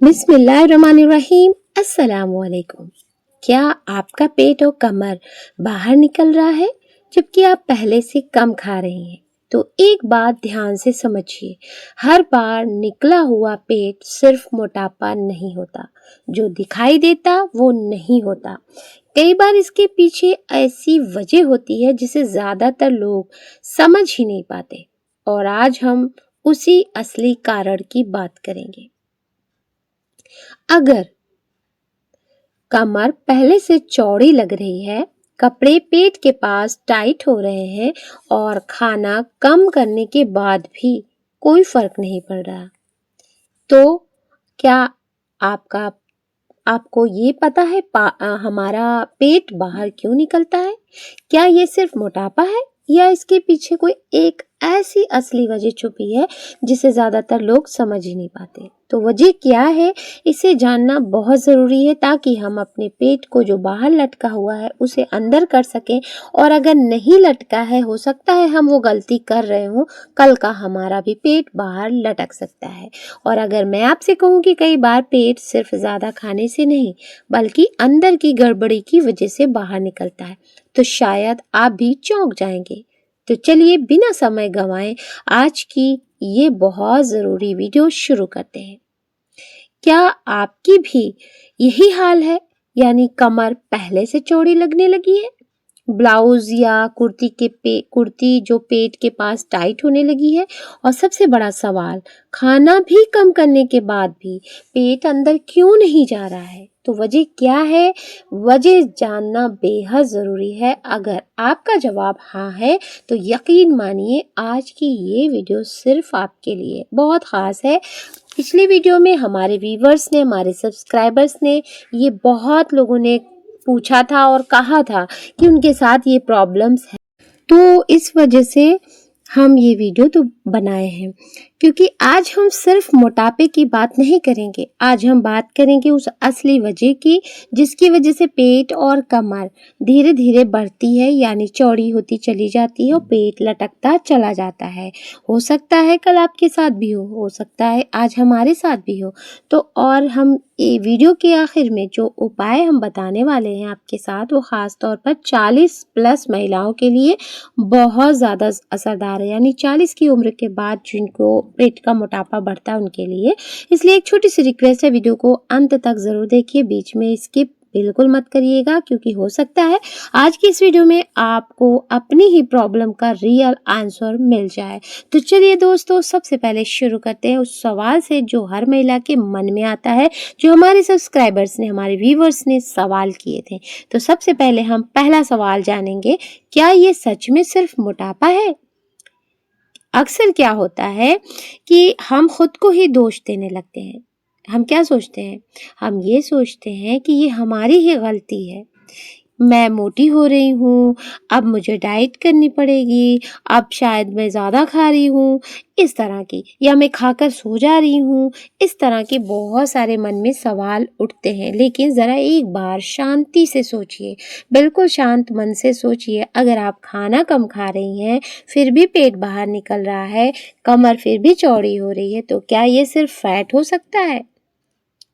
बिस्मिल्लाहिर्रहमानिर्रहीम। अस्सलामुअलैकुम। क्या आपका पेट और कमर बाहर निकल रहा है जबकि आप पहले से कम खा रही हैं? तो एक बात ध्यान से समझिए, हर बार निकला हुआ पेट सिर्फ मोटापा नहीं होता, जो दिखाई देता वो नहीं होता। कई बार इसके पीछे ऐसी वजह होती है जिसे ज्यादातर लोग समझ ही नहीं पाते, और आज हम उसी असली कारण की बात करेंगे। अगर कमर पहले से चौड़ी लग रही है, कपड़े पेट के पास टाइट हो रहे हैं और खाना कम करने के बाद भी कोई फर्क नहीं पड़ रहा, तो क्या आपका आपको ये पता है हमारा पेट बाहर क्यों निकलता है? क्या ये सिर्फ मोटापा है या इसके पीछे कोई एक ऐसी असली वजह छुपी है जिसे ज्यादातर लोग समझ ही नहीं पाते? तो वजह क्या है, इसे जानना बहुत जरूरी है ताकि हम अपने पेट को जो बाहर लटका हुआ है उसे अंदर कर सकें। और अगर नहीं लटका है, हो सकता है हम वो गलती कर रहे हों, कल का हमारा भी पेट बाहर लटक सकता है। और अगर मैं आपसे कहूँ कि कई बार पेट सिर्फ ज़्यादा खाने से नहीं बल्कि अंदर की गड़बड़ी की वजह से बाहर निकलता है, तो शायद आप भी चौंक जाएंगे। तो चलिए बिना समय गंवाए आज की ये बहुत ज़रूरी वीडियो शुरू करते हैं। क्या आपकी भी यही हाल है, यानी कमर पहले से चौड़ी लगने लगी है, ब्लाउज या कुर्ती जो पेट के पास टाइट होने लगी है, और सबसे बड़ा सवाल, खाना भी कम करने के बाद भी पेट अंदर क्यों नहीं जा रहा है? तो वजह क्या है? वजह जानना बेहद ज़रूरी है। अगर आपका जवाब हाँ है तो यकीन मानिए आज की ये वीडियो सिर्फ आपके लिए बहुत ख़ास है। पिछली वीडियो में हमारे व्यूवर्स ने, हमारे सब्सक्राइबर्स ने, ये बहुत लोगों ने पूछा था और कहा था कि उनके साथ ये प्रॉब्लम्स है, तो इस वजह से हम ये वीडियो तो बनाए हैं। क्योंकि आज हम सिर्फ मोटापे की बात नहीं करेंगे, आज हम बात करेंगे उस असली वजह की जिसकी वजह से पेट और कमर धीरे धीरे बढ़ती है, यानी चौड़ी होती चली जाती है और पेट लटकता चला जाता है। हो सकता है कल आपके साथ भी हो सकता है आज हमारे साथ भी हो। तो और हम ये वीडियो के आखिर में जो उपाय हम बताने वाले हैं आपके साथ, वो खास तौर पर 40 प्लस महिलाओं के लिए बहुत ज़्यादा असरदार है, यानी 40 की उम्र के बाद जिनको पेट का मोटापा बढ़ता है उनके लिए। इसलिए एक छोटी सी रिक्वेस्ट है, वीडियो को अंत तक ज़रूर देखिए, बीच में स्किप बिल्कुल मत करिएगा, क्योंकि हो सकता है आज की इस वीडियो में आपको अपनी ही प्रॉब्लम का रियल आंसर मिल जाए। तो चलिए दोस्तों, सबसे पहले शुरू करते हैं उस सवाल से जो हर महिला के मन में आता है, जो हमारे सब्सक्राइबर्स ने, हमारे व्यूवर्स ने सवाल किए थे। तो सबसे पहले हम पहला सवाल जानेंगे, क्या ये सच में सिर्फ मोटापा है? अक्सर क्या होता है कि हम खुद को ही दोष देने लगते हैं। हम क्या सोचते हैं? हम ये सोचते हैं कि ये हमारी ही गलती है। मैं मोटी हो रही हूँ, अब मुझे डाइट करनी पड़ेगी, अब शायद मैं ज़्यादा खा रही हूँ, इस तरह की, या मैं खाकर सो जा रही हूँ, इस तरह के बहुत सारे मन में सवाल उठते हैं। लेकिन ज़रा एक बार शांति से सोचिए, बिल्कुल शांत मन से सोचिए, अगर आप खाना कम खा रही हैं, फिर भी पेट बाहर निकल रहा है, कमर फिर भी चौड़ी हो रही है, तो क्या ये सिर्फ फैट हो सकता है?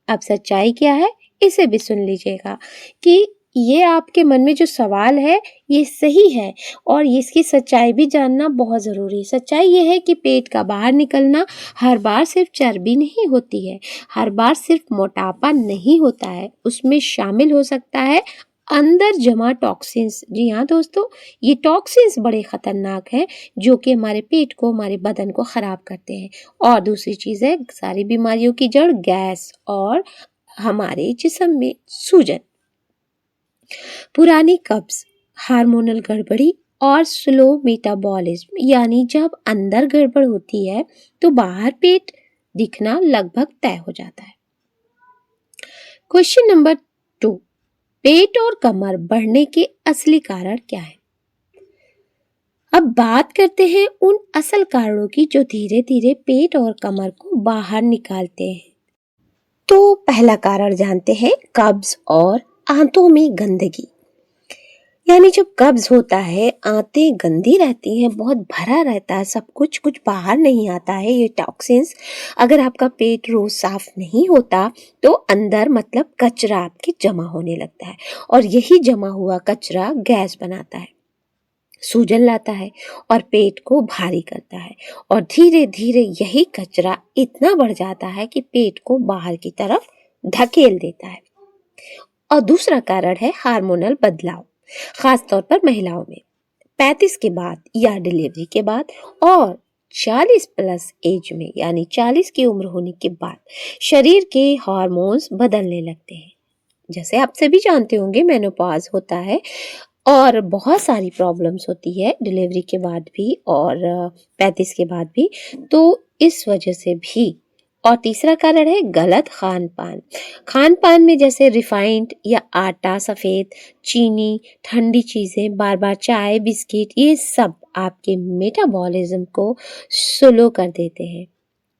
अब सच्चाई क्या है, इसे भी सुन लीजिएगा कि ये आपके मन में जो सवाल है ये सही है, और इसकी सच्चाई भी जानना बहुत ज़रूरी है। सच्चाई ये है कि पेट का बाहर निकलना हर बार सिर्फ चर्बी नहीं होती है, हर बार सिर्फ मोटापा नहीं होता है, उसमें शामिल हो सकता है अंदर जमा टॉक्सिन्स। जी हाँ दोस्तों, ये टॉक्सिन्स बड़े खतरनाक हैं जो कि हमारे पेट को, हमारे बदन को ख़राब करते हैं। और दूसरी चीज़ है, सारी बीमारियों की जड़ गैस और हमारे जिस्म में सूजन, पुरानी कब्ज, हार्मोनल गड़बड़ी और स्लो मेटाबॉलिज्म, यानी जब अंदर गड़बड़ होती है तो बाहर पेट दिखना लगभग तय हो जाता है। क्वेश्चन नंबर 2, पेट और कमर बढ़ने के असली कारण क्या है? अब बात करते हैं उन असल कारणों की जो धीरे धीरे पेट और कमर को बाहर निकालते हैं। तो पहला कारण जानते हैं, कब्ज और आंतों में गंदगी। यानी जब कब्ज होता है, आंतें गंदी रहती हैं, बहुत भरा रहता है, सब कुछ कुछ बाहर नहीं आता है, ये टॉक्सिन्स। अगर आपका पेट रोज साफ नहीं होता तो अंदर मतलब कचरा आपके जमा होने लगता है, और यही जमा हुआ कचरा गैस बनाता है, सूजन लाता है और पेट को भारी करता है, और धीरे धीरे यही कचरा इतना बढ़ जाता है कि पेट को बाहर की तरफ धकेल देता है। और दूसरा कारण है हार्मोनल बदलाव, खास तौर पर महिलाओं में 35 के बाद या डिलीवरी के बाद, और 40 प्लस एज में यानी 40 की उम्र होने के बाद शरीर के हार्मोन्स बदलने लगते हैं। जैसे आप सभी जानते होंगे, मेनोपॉज होता है और बहुत सारी प्रॉब्लम्स होती है डिलीवरी के बाद भी और 35 के बाद भी, तो इस वजह से भी। और तीसरा कारण है गलत खान पान। खान पान में जैसे रिफाइंड या आटा, सफ़ेद, चीनी, ठंडी चीज़ें, बार बार चाय, बिस्किट, ये सब आपके मेटाबॉलिज्म को स्लो कर देते हैं।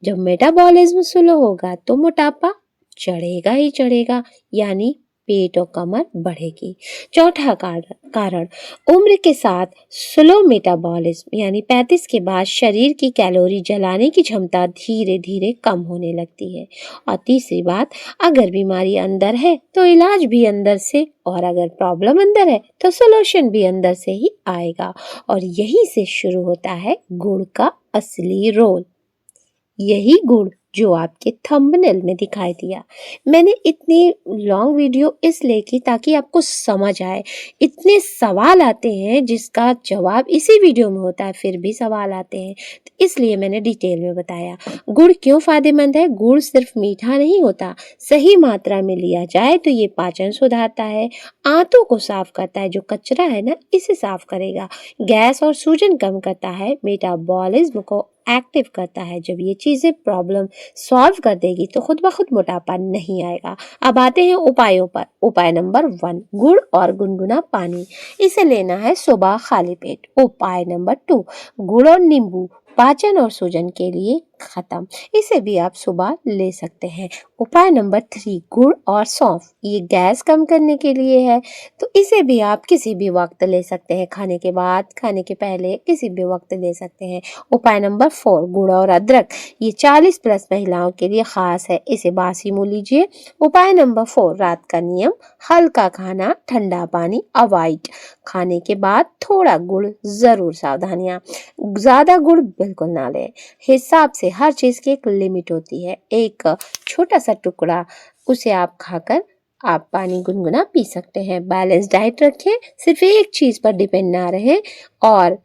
जब मेटाबॉलिज्म स्लो होगा तो मोटापा चढ़ेगा ही चढ़ेगा, यानी पेट और कमर बढ़ेगी। चौथा कारण उम्र के साथ स्लो मेटाबॉलिज्म, यानी 35 के बाद शरीर की कैलोरी जलाने की क्षमता धीरे धीरे कम होने लगती है। और तीसरी बात, अगर बीमारी अंदर है तो इलाज भी अंदर से, और अगर प्रॉब्लम अंदर है तो सोल्यूशन भी अंदर से ही आएगा। और यहीं से शुरू होता है गुड़ का असली रोल। यही गुण जो आपके थंबनेल में दिखाई दिया। मैंने इतनी लॉन्ग वीडियो इसलिए की ताकि आपको समझ आए। इतने सवाल आते हैं जिसका जवाब इसी वीडियो में होता है, फिर भी सवाल आते हैं, तो इसलिए मैंने डिटेल में बताया। गुड़ क्यों फायदेमंद है? गुड़ सिर्फ मीठा नहीं होता, सही मात्रा में लिया जाए तो ये पाचन सुधारता है, आंतों को साफ करता है, जो कचरा है ना इसे साफ करेगा, गैस और सूजन कम करता है, मेटाबॉलिज्म को एक्टिव करता है। जब ये चीज़ें प्रॉब्लम सॉल्व कर देगी तो खुद ब खुद मोटापा नहीं आएगा। अब आते हैं उपायों पर। उपाय नंबर 1, गुड़ और गुनगुना पानी, इसे लेना है सुबह खाली पेट। उपाय नंबर 2, गुड़ और नींबू, पाचन और सूजन के लिए खत्म, इसे भी आप सुबह ले सकते हैं। उपाय नंबर 3, गुड़ और सौंफ, ये गैस कम करने के लिए है, तो इसे भी आप किसी भी वक्त ले सकते हैं, खाने के बाद, खाने के पहले, किसी भी वक्त ले सकते हैं। उपाय नंबर 4, गुड़ और अदरक, ये 40 प्लस महिलाओं के लिए खास है, इसे बासी मुंह लीजिए। उपाय नंबर 4, रात का नियम, हल्का खाना, ठंडा पानी अवॉइड, खाने के बाद थोड़ा गुड़ जरूर, सावधानियां, ज्यादा गुड़ बिल्कुल ना लें, हिसाब से, हर चीज की एक लिमिट होती है। एक छोटा सा टुकड़ा, उसे आप खाकर आप पानी गुनगुना पी सकते हैं। बैलेंस डाइट रखें, सिर्फ एक चीज पर डिपेंड ना रहे, और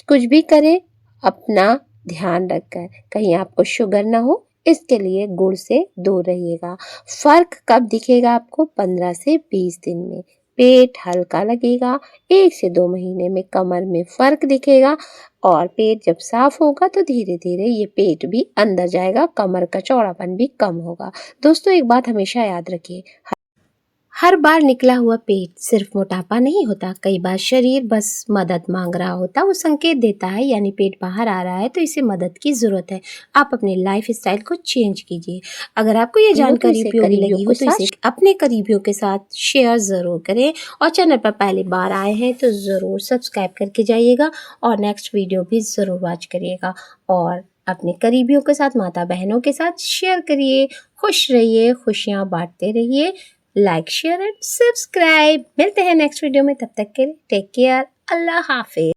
कुछ भी करें अपना ध्यान रखकर, कहीं आपको शुगर ना हो, इसके लिए गुड़ से दूर रहिएगा। फर्क कब दिखेगा आपको? 15 से 20 दिन में पेट हल्का लगेगा, 1 से 2 महीने में कमर में फर्क दिखेगा, और पेट जब साफ होगा तो धीरे धीरे ये पेट भी अंदर जाएगा, कमर का चौड़ापन भी कम होगा। दोस्तों, एक बात हमेशा याद रखिए, हर बार निकला हुआ पेट सिर्फ मोटापा नहीं होता, कई बार शरीर बस मदद मांग रहा होता, वो संकेत देता है, यानी पेट बाहर आ रहा है तो इसे मदद की जरूरत है। आप अपने लाइफ स्टाइल को चेंज कीजिए। अगर आपको ये जानकारी उपयोगी लगी हो तो इसे अपने करीबियों के साथ शेयर जरूर करें, और चैनल पर पहली बार आए हैं तो जरूर सब्सक्राइब करके जाइएगा, और नेक्स्ट वीडियो भी जरूर वॉच करिएगा, और अपने करीबियों के साथ, माता बहनों के साथ शेयर करिए। खुश रहिए, खुशियाँ बांटते रहिए। Like, share and subscribe. मिलते हैं नेक्स्ट वीडियो में, तब तक के लिए टेक केयर, अल्लाह हाफिज।